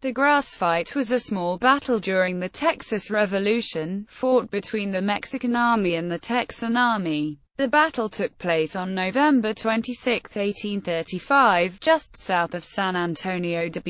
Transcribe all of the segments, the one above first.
The grass fight was a small battle during the Texas Revolution, fought between the Mexican Army and the Texan Army. The battle took place on November 26, 1835, just south of San Antonio de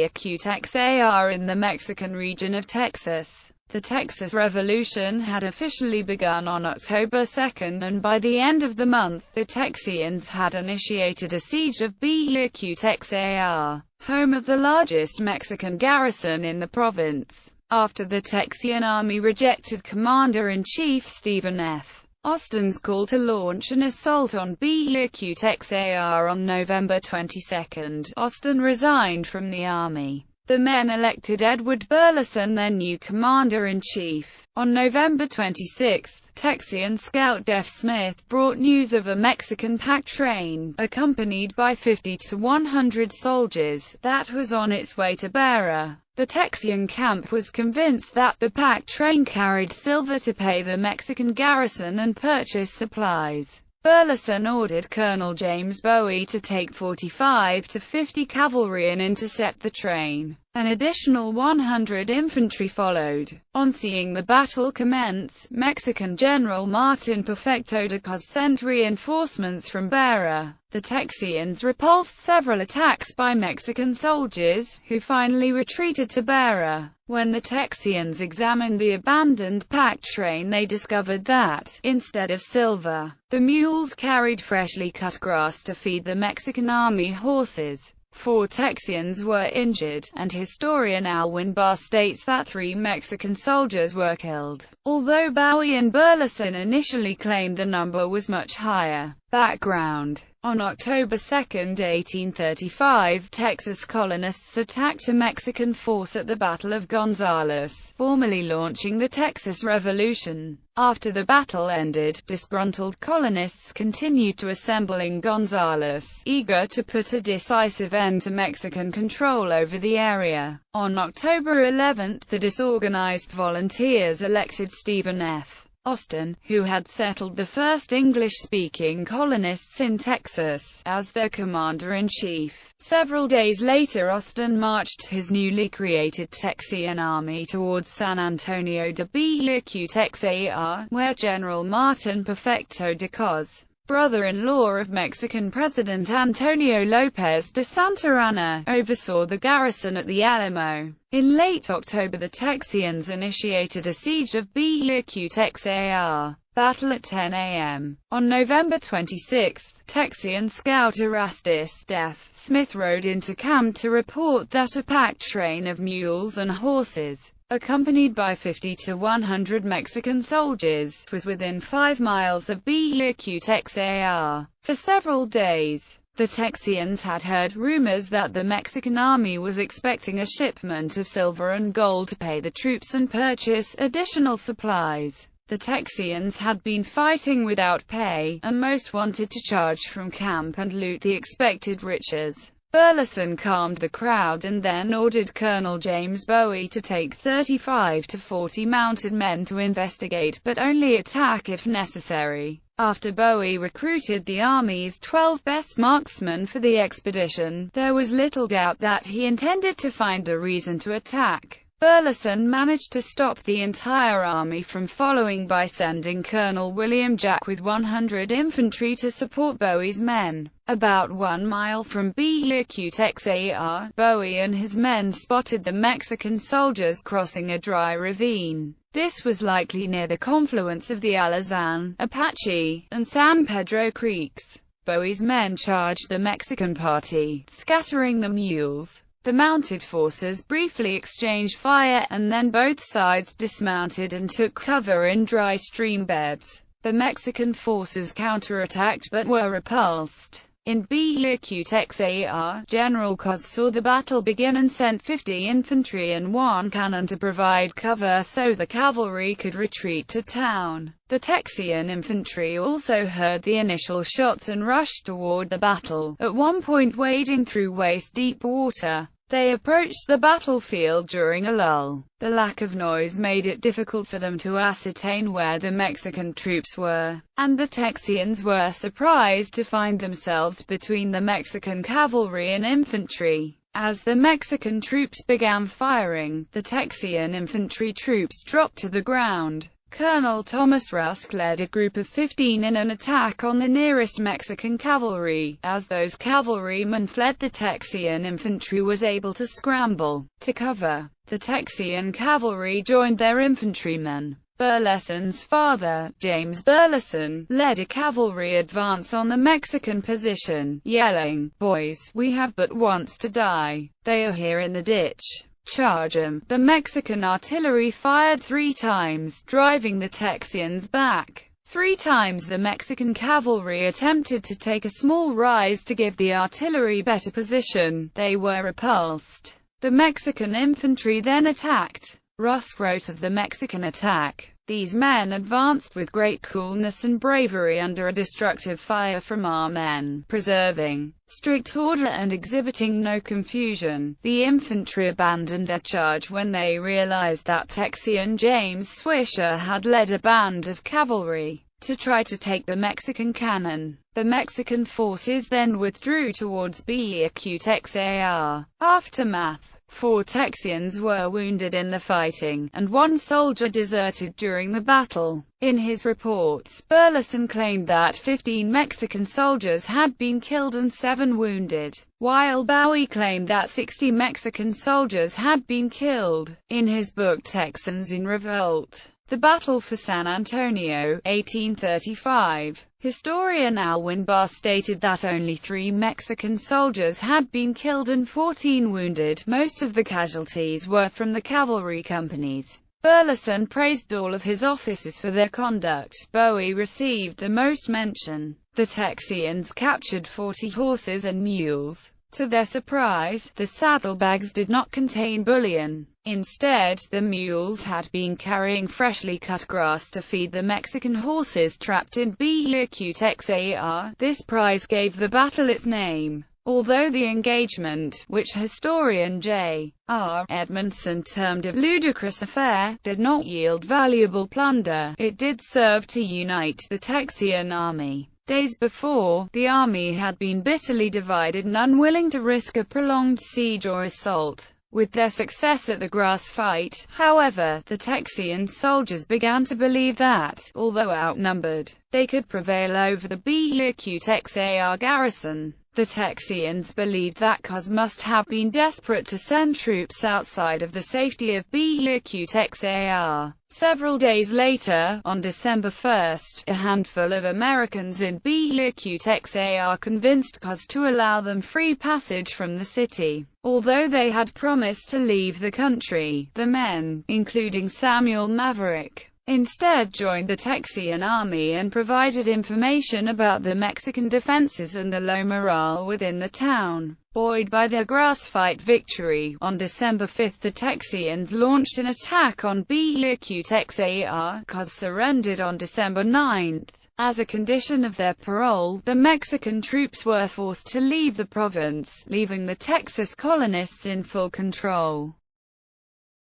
Texar in the Mexican region of Texas. The Texas Revolution had officially begun on October 2, and by the end of the month the Texians had initiated a siege of Texar, home of the largest Mexican garrison in the province. After the Texian army rejected Commander-in-Chief Stephen F. Austin's call to launch an assault on Texar on November 22, Austin resigned from the army. The men elected Edward Burleson their new commander-in-chief. On November 26, Texian scout Def Smith brought news of a Mexican pack train, accompanied by 50 to 100 soldiers, that was on its way to Beara. The Texian camp was convinced that the pack train carried silver to pay the Mexican garrison and purchase supplies. Burleson ordered Colonel James Bowie to take 45 to 50 cavalry and intercept the train. An additional 100 infantry followed. On seeing the battle commence, Mexican General Martin Perfecto de Cos sent reinforcements from Beara. The Texians repulsed several attacks by Mexican soldiers, who finally retreated to Beara. When the Texians examined the abandoned pack train, they discovered that, instead of silver, the mules carried freshly cut grass to feed the Mexican army horses. 4 Texians were injured, and historian Alwyn Barr states that 3 Mexican soldiers were killed, although Bowie and Burleson initially claimed the number was much higher. Background: on October 2, 1835, Texas colonists attacked a Mexican force at the Battle of Gonzales, formally launching the Texas Revolution. After the battle ended, disgruntled colonists continued to assemble in Gonzales, eager to put a decisive end to Mexican control over the area. On October 11, the disorganized volunteers elected Stephen F. Austin, who had settled the first English-speaking colonists in Texas, as their commander-in-chief. Several days later, Austin marched his newly created Texian army towards San Antonio de Texar, where General Martin Perfecto de Cos, brother-in-law of Mexican President Antonio López de Santa Anna, oversaw the garrison at the Alamo. In late October, the Texians initiated a siege of Texar. Battle at 10 a.m. On November 26, Texian scout Erastus Def Smith rode into camp to report that a packed train of mules and horses, accompanied by 50 to 100 Mexican soldiers, was within 5 miles of Texar. For several days, the Texians had heard rumors that the Mexican army was expecting a shipment of silver and gold to pay the troops and purchase additional supplies. The Texians had been fighting without pay, and most wanted to charge from camp and loot the expected riches. Burleson calmed the crowd and then ordered Colonel James Bowie to take 35 to 40 mounted men to investigate, but only attack if necessary. After Bowie recruited the Army's 12 best marksmen for the expedition, there was little doubt that he intended to find a reason to attack. Burleson managed to stop the entire army from following by sending Colonel William Jack with 100 infantry to support Bowie's men. About 1 mile from Texar, Bowie and his men spotted the Mexican soldiers crossing a dry ravine. This was likely near the confluence of the Alazan, Apache, and San Pedro creeks. Bowie's men charged the Mexican party, scattering the mules. The mounted forces briefly exchanged fire, and then both sides dismounted and took cover in dry stream beds. The Mexican forces counterattacked but were repulsed. In Texar, General Cos saw the battle begin and sent 50 infantry and 1 cannon to provide cover so the cavalry could retreat to town. The Texian infantry also heard the initial shots and rushed toward the battle, at one point wading through waist-deep water. They approached the battlefield during a lull. The lack of noise made it difficult for them to ascertain where the Mexican troops were, and the Texians were surprised to find themselves between the Mexican cavalry and infantry. As the Mexican troops began firing, the Texian infantry troops dropped to the ground. Colonel Thomas Rusk led a group of 15 in an attack on the nearest Mexican cavalry. As those cavalrymen fled, the Texian infantry was able to scramble to cover. The Texian cavalry joined their infantrymen. Burleson's father, James Burleson, led a cavalry advance on the Mexican position, yelling, "Boys, we have but once to die. They are here in the ditch. Charge 'em!" The Mexican artillery fired 3 times, driving the Texians back. 3 times the Mexican cavalry attempted to take a small rise to give the artillery better position. They were repulsed. The Mexican infantry then attacked. Rusk wrote of the Mexican attack, "These men advanced with great coolness and bravery under a destructive fire from our men, preserving strict order and exhibiting no confusion. The infantry abandoned their charge when they realized that Texian James Swisher had led a band of cavalry to try to take the Mexican cannon. The Mexican forces then withdrew towards Beacutexar. Aftermath: 4 Texians were wounded in the fighting, and 1 soldier deserted during the battle. In his reports, Burleson claimed that 15 Mexican soldiers had been killed and 7 wounded, while Bowie claimed that 60 Mexican soldiers had been killed. In his book Texans in Revolt, The Battle for San Antonio, 1835, historian Alwyn Barr stated that only 3 Mexican soldiers had been killed and 14 wounded. Most of the casualties were from the cavalry companies. Burleson praised all of his officers for their conduct. Bowie received the most mention. The Texians captured 40 horses and mules. To their surprise, the saddlebags did not contain bullion. Instead, the mules had been carrying freshly cut grass to feed the Mexican horses trapped in Beacutexar. This prize gave the battle its name. Although the engagement, which historian J.R. Edmondson termed a ludicrous affair, did not yield valuable plunder, it did serve to unite the Texian army. Days before, the army had been bitterly divided and unwilling to risk a prolonged siege or assault. With their success at the grass fight, however, the Texian soldiers began to believe that, although outnumbered, they could prevail over the Beacutexar garrison. The Texians believed that Cos must have been desperate to send troops outside of the safety of Beacutexar. Several days later, on December 1, a handful of Americans in Beacutexar convinced Cos to allow them free passage from the city. Although they had promised to leave the country, the men, including Samuel Maverick, instead joined the Texian army and provided information about the Mexican defenses and the low morale within the town. Buoyed by their grass fight victory, on December 5 the Texians launched an attack on Beacutexar. Cos surrendered on December 9. As a condition of their parole, the Mexican troops were forced to leave the province, leaving the Texas colonists in full control.